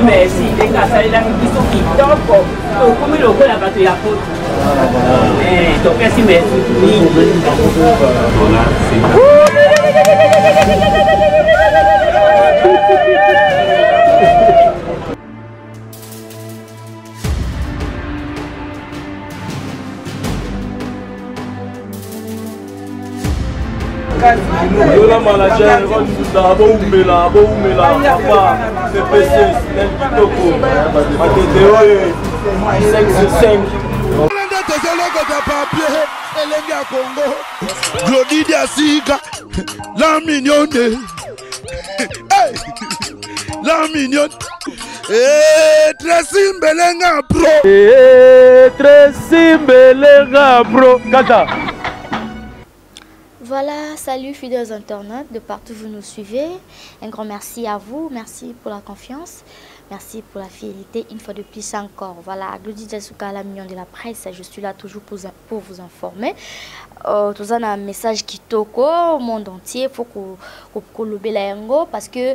merci. Les gars, ça est là, ils sont qui top. Comme le coup, la batterie à faute. Donc, merci, merci. Le manager, papa, CPC, Kitoko, Glody Diasiga, la mignonne, la mignonne, Tracy Mbelenga Pro, Tracy Mbelenga Pro, Kata. Voilà, salut fidèles internautes de partout où vous nous suivez. Un grand merci à vous, merci pour la confiance, merci pour la fidélité, une fois de plus encore. Voilà, Glody Diasuka, la mignon de la presse, je suis là toujours pour vous informer. Tout un message qui toque au monde entier, il faut qu'on le bélango parce que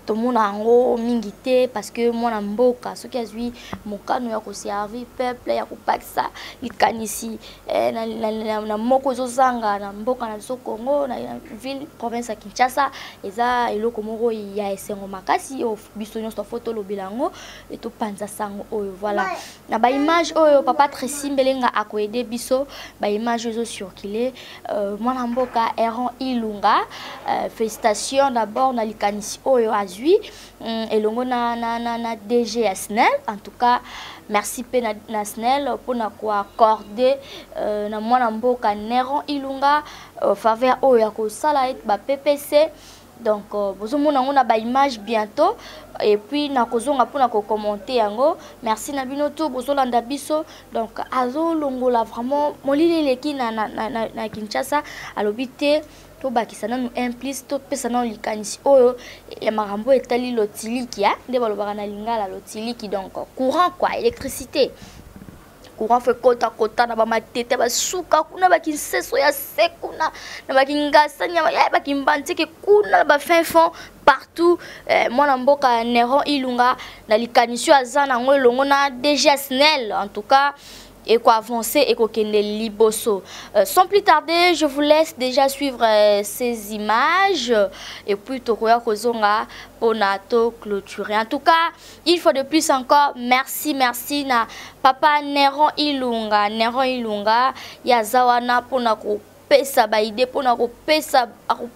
tout le monde a un mingité parce que moi na mboka ce qui a vu mon cas nous a servir peuple ya kupakisa likanisi na moko zozanga na mboka na Congo na ville province ya Kinshasa eza eloko moko ya esengo makasi o bisonyo sto photo lo bilango et to panza sango oyo voilà na ba image oyo papa Tracy Mbelenga akoede biso ba image zo circuler moi na mboka Eron Ilunga félicitations d'abord na likanisi oyo et longo na DG SNEL en tout cas merci pe na SNEL pour na ko accorder na mwana mboka Eron Ilunga faveur oyo ko sala ba PPC donc bozomona ngona ba image bientôt et puis na kozonga pour na ko commenter yango merci na bino to bozolanda biso donc azo longola vraiment molili leki na Kinshasa alobité to bakisana nous implice to pesana likanisi oyo ya marambo etali lotiliki ya nde balobaka na lingala lotiliki donc courant quoi électricité courant fait kota na ba matete ba suka kuna ba kinseso ya sekuna na ba kingasa nyama ya ba kimbantike kuna ba fin fond partout mwana mboka Eron Ilunga na likanisi azana ngolongo na DG SNEL en tout cas et quoi avancer et quoi liboso. Sans plus tarder, je vous laisse déjà suivre ces images et puis tokoya kozonga pour nato clôturer. En tout cas, une fois de plus encore, merci na papa Eron Ilunga ya zawana pour na ko pesa ba idée pour na ko pesa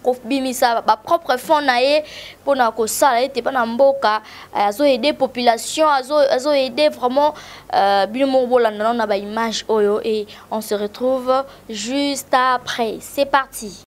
ko bimisa ba propre fond nae pour na ko sala ete pa na mboka azo aider population azo aider vraiment bino bolanda na ba image oyo et on se retrouve juste après. C'est parti.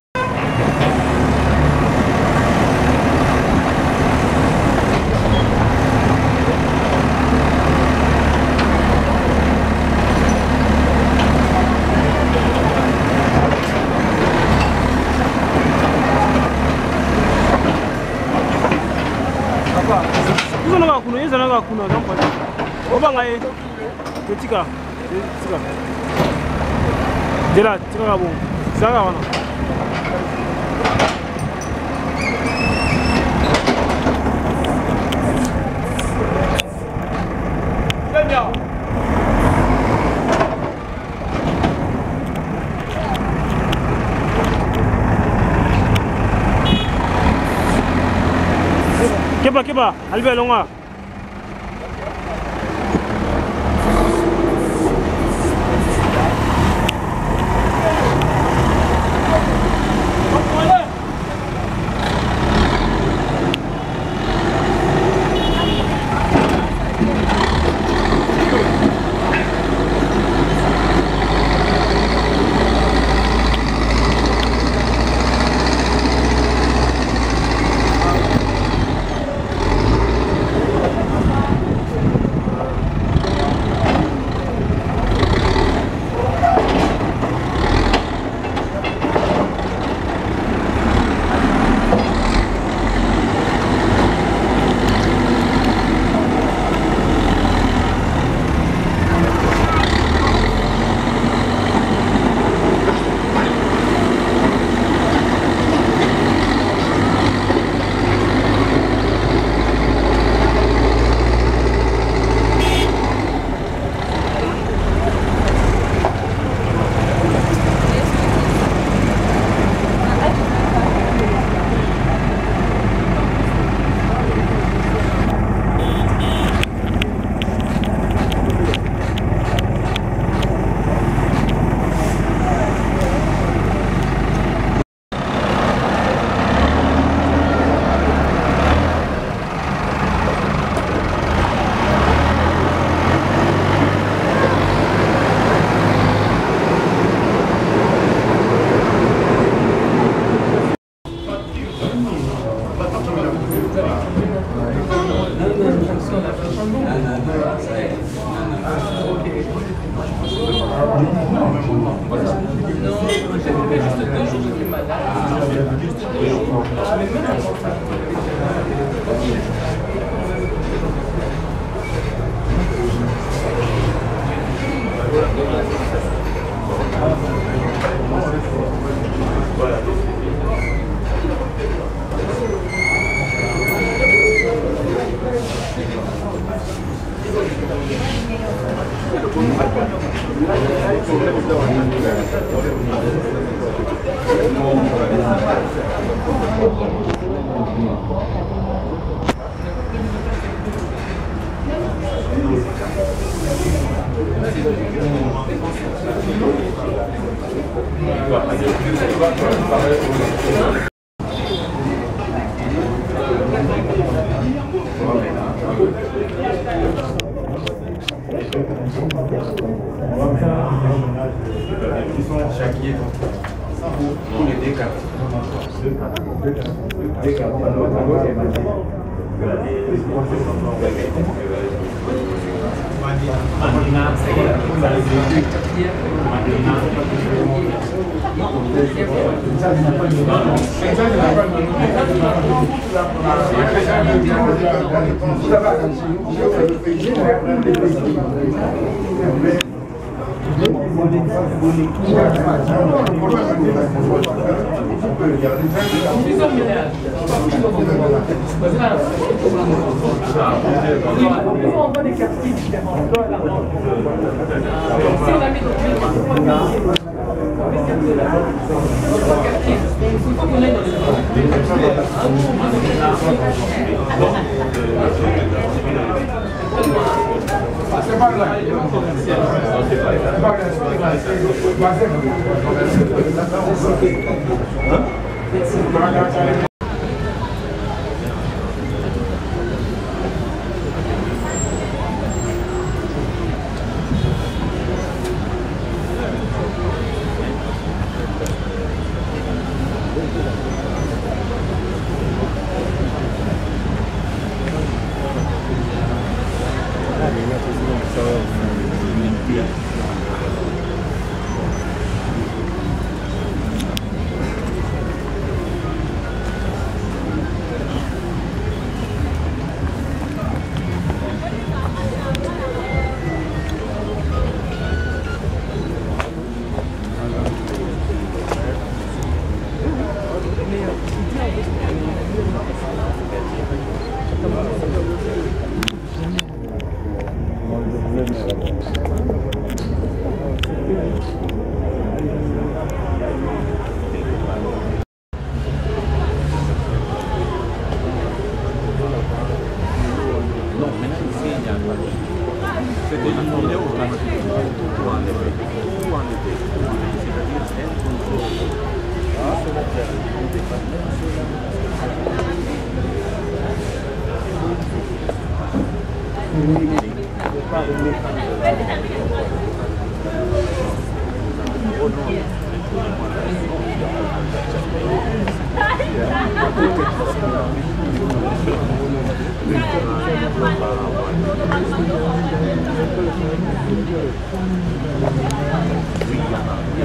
Keba, Albert Longa.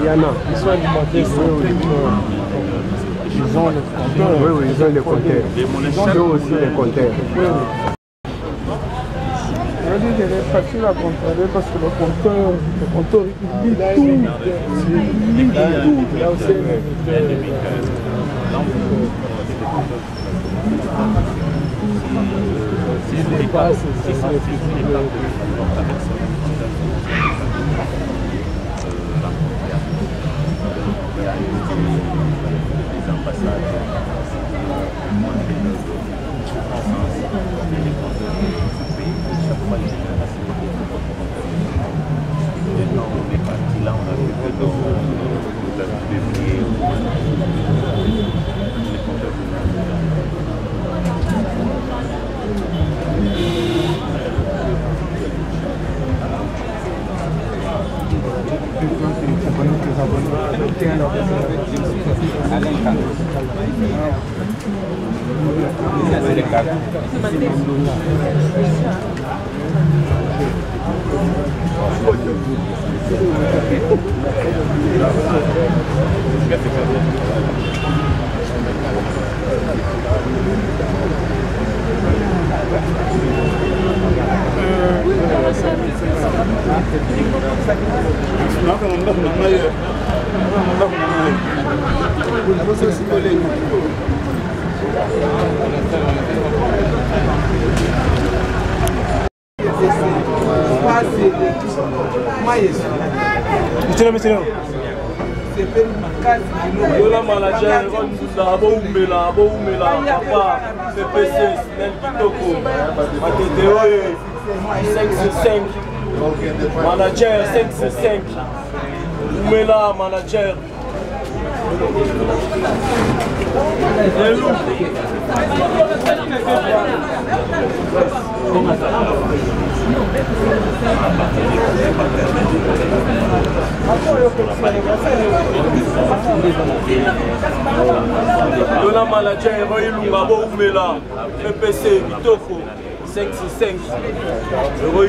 Yana, ils sont alimentés, ils ont le compteur. Oui, oui, ils ont le compteur. Ils ont aussi le compteur. Il est facile à contrôler parce que le compteur, il lit tout. Il lit tout. Là aussi, s'il dépasse, c'est Yola manager, abo umela, papa, PPC, Snell Kitoko, Matete Oye, 5-5, manager 5-5, umela manager. Yola manager, Ilunga, Bo Umela, PPC, Kitoko, 5-5,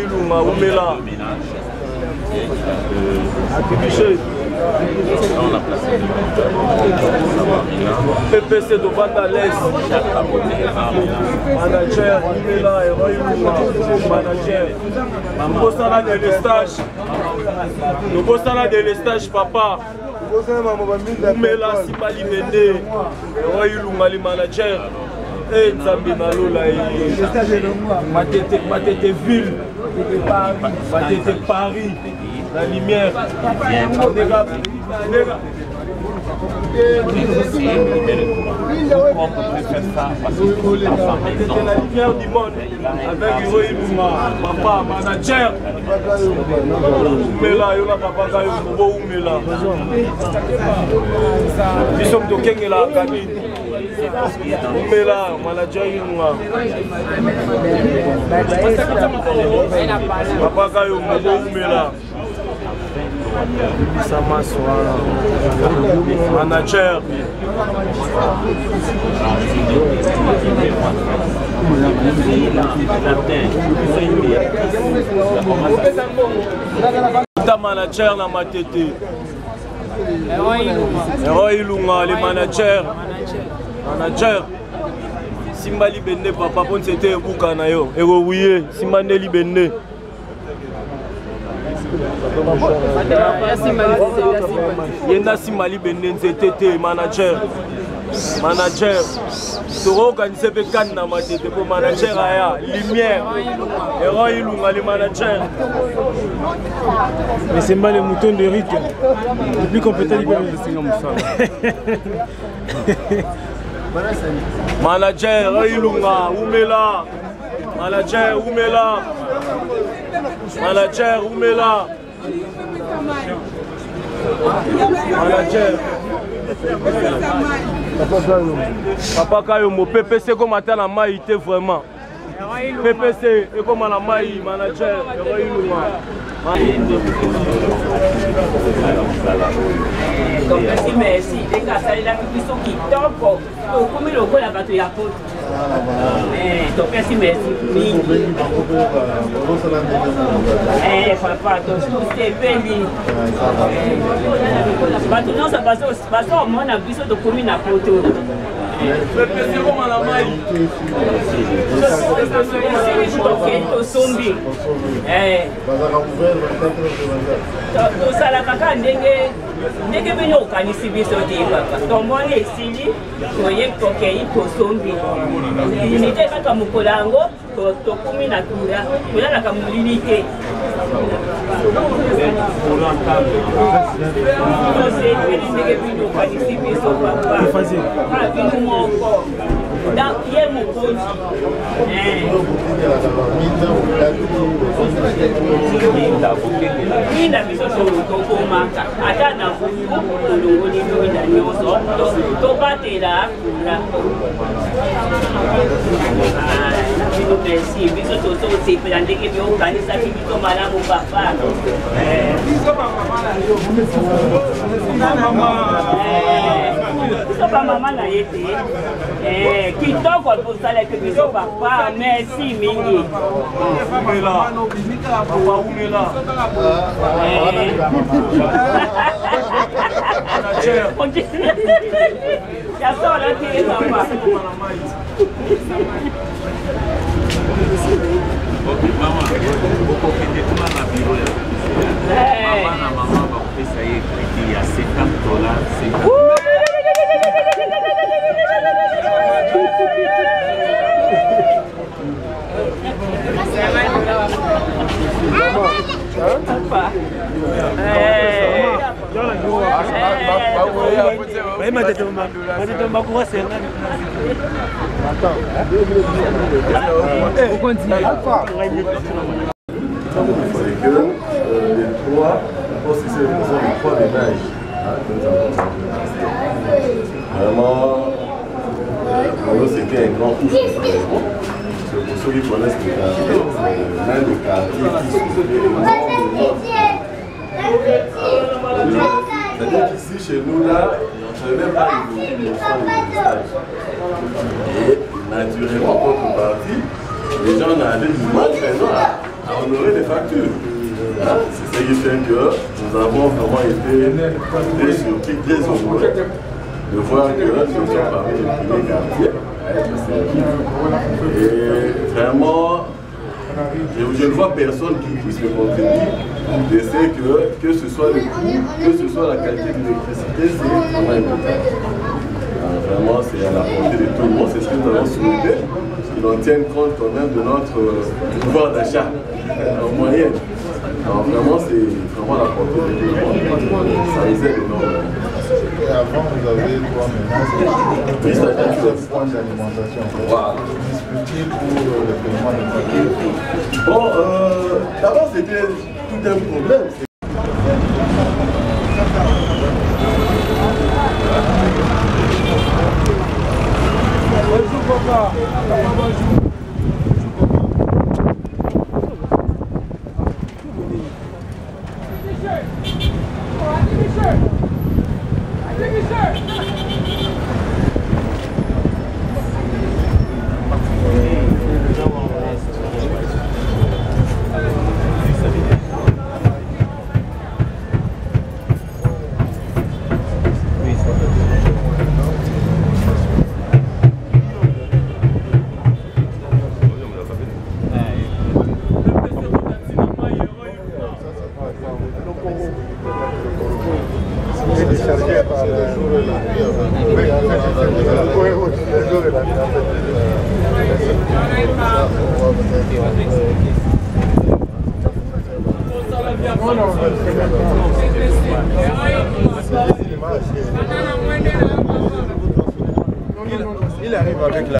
Ilunga, Umela. PPC de Vandalès, manager, Umela, manager. Nous bossons là des stages, papa. Umela, Simali Bende, Ilunga, les managers. Et Nzambi Nalola, Matete Ville, Matete Paris. La lumière. La lumière du monde avec Hiroïluma, papa, manager. Umela, yola papa, Kayo, Umela. Nous sommes de Kengela, Kamine. Umela, manager Hiroïluma. Papa, Kayo, Umela. Manager. Manager na Matete. Hiroïluma, les managers. Manager. Simbali Bende, papa, c'était Bouka na yo. Eroouye, Simbandeli Bende. Yenda Simali Bende, c'était manager. Toro organisé Bekan na Matete pour manager aya lumière. Hiroïluma les managers. Mais c'est mal le mouton de Rick. Le plus compétent il peut le signer Moussa. Manager Hiroïluma, Umela. Manager Umela. Manager Umela. Manager. Papa Kayo, mon PPC comme atteint la maille, était vraiment. PPC et comme la maille, manager. Donc merci. Les gars, ça est là qui sont qui tombent. Comme le coup la bateau ya pote. Donc merci. Papa, donc tout c'est béni. Maintenant ça passe au moins à biso de commune à poteau. PPC comme la maille. tosala kaka ndenge bino okanisi biso te kaka tomoni esili tokei tosombi unité kaka mokolo yango tokumi na tura tolalaka molili te tosepeli ndenge bino okanisi biso papa bino moko ye mokonzi minda biso tokomaka ata na buku tolongoli minda nyonso tobatela bino merci biso tozosepela ndenge biokanisaki biso malamu papa biso bamama na ye te kitoko tosalaki biso papa merci mingi yasola te papa Vraiment, pour nous c'était un grand coup. Pour ceux qui connaissent le quartier, c'est l'un des quartiers qui souffrait énormément. C'est-à-dire qu'ici, chez nous, là, on ne savait même pas évoluer le son du message. Et naturellement, quand on est parti, les gens avaient du mal maintenant à honorer les factures. C'est ce qui fait que nous avons vraiment été très surpris, très honorés de voir que nous sommes parmi les premiers quartiers à être servis. Et vraiment, je ne vois personne qui puisse me contribuer. Je sais que ce soit le coût, que ce soit la qualité de l'électricité, c'est vraiment important. Vraiment, c'est à la portée de tout le monde, c'est ce que nous avons souhaité. Qu'ils en tiennent compte quand même de notre pouvoir d'achat en moyenne. Alors vraiment, c'est vraiment la portée de tout le monde. Ça nous aide énormément. Et avant, vous avez 3 menaces. Oui, ça a été le point d'alimentation. Wow. Discuter pour le paiement de factures. Bon, d'abord, c'était tout un problème. Bonjour, papa. Bonjour. Il arrive avec la...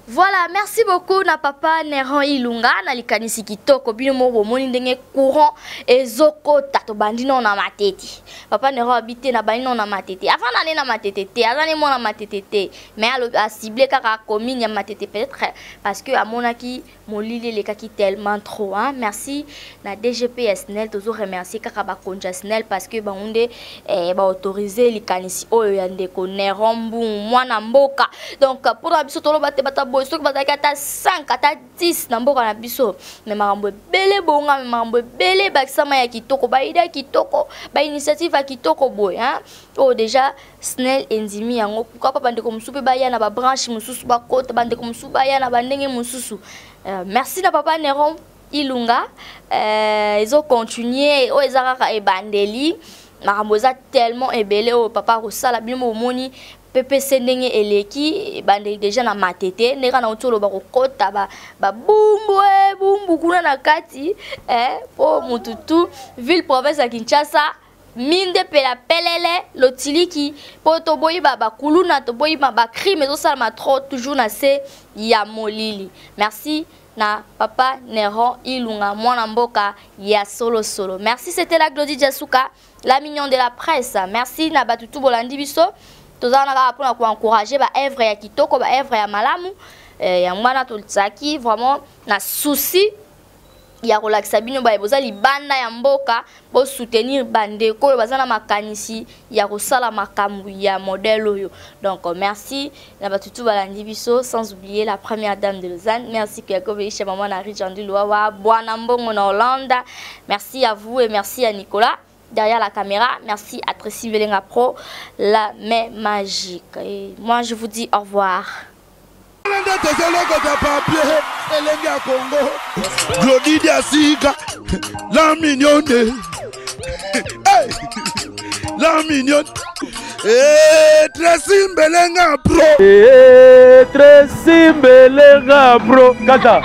Voilà, merci beaucoup na papa Néron Ilunga na likanisi kitoko bino mo moni ndenge courant ezoko tato bandino na mateti. Papa Néron habité na bandino na mateti. Avant d'aller na mateti te, azani mo na mateti te, mais a ciblé kaka commune ya mateti peut-être parce que a monaki molile le kaki tellement trop hein. Merci na DGPSNL toujours remercier kaka ba conjasnel parce que ba onde ba autoriser likanisi oyo ya ndeko Néron mbu mwana mboka. Donc pour la biso tolo batte bata boy soki bazalaki ata 5 ata 10 na mboka na biso me makambo ebele bonga me makambo ebele bakisama ya kitoko baide ya kitoko bainitiative ya kitoko boye oyo déjà snel endimi yango pourquoi pas bandeko mosusu mpe baya na babranche mosusu bakota bandeko mosusu baya na bandenge mosusu merci na papa Neron Ilunga ezo continuer oyo eza kaka ebandeli makambo eza tellement ebele oyo papa kosala bino bomoni PPC ndenge eleki bandeli déjà na matete ndeka na otolo bakokota babumbu bumbu kuna na kati po mututu ville province ya Kinshasa minde pela pelele lotiliki po toboyi bakuluna toboyi bacrime ezosalama trop toujours na se ya molili. Merci na papa Neron Ilunga mwana mboka ya solo solo. Merci, c'était la Glody Jasuka, la mignon de la presse. Merci na batutu bolandi biso. Tozana ka pona ko encourager ba œuvre ya kitoko ba œuvre ya malamu ya mwana toltsaki vraiment na souci ya relaxa bino ba boza libanda ya mboka bo soutenir bandeko bazana makanisi ya kosala makambu ya modèle oyo. Donc merci na batutu balandi biso, sans oublier la première dame de Lausanne. Merci Kiakobe chez maman na Rijandu Loawa Bwana Mbongo na Hollande. Merci à vous et merci à Nicolas derrière la caméra. Merci à Tracy Velenga Pro, la main magique. Et moi je vous dis au revoir. Glody Diasiga, la mignonne, la mignonne, Tracy Velenga Pro, Tracy Velenga Pro, Kata.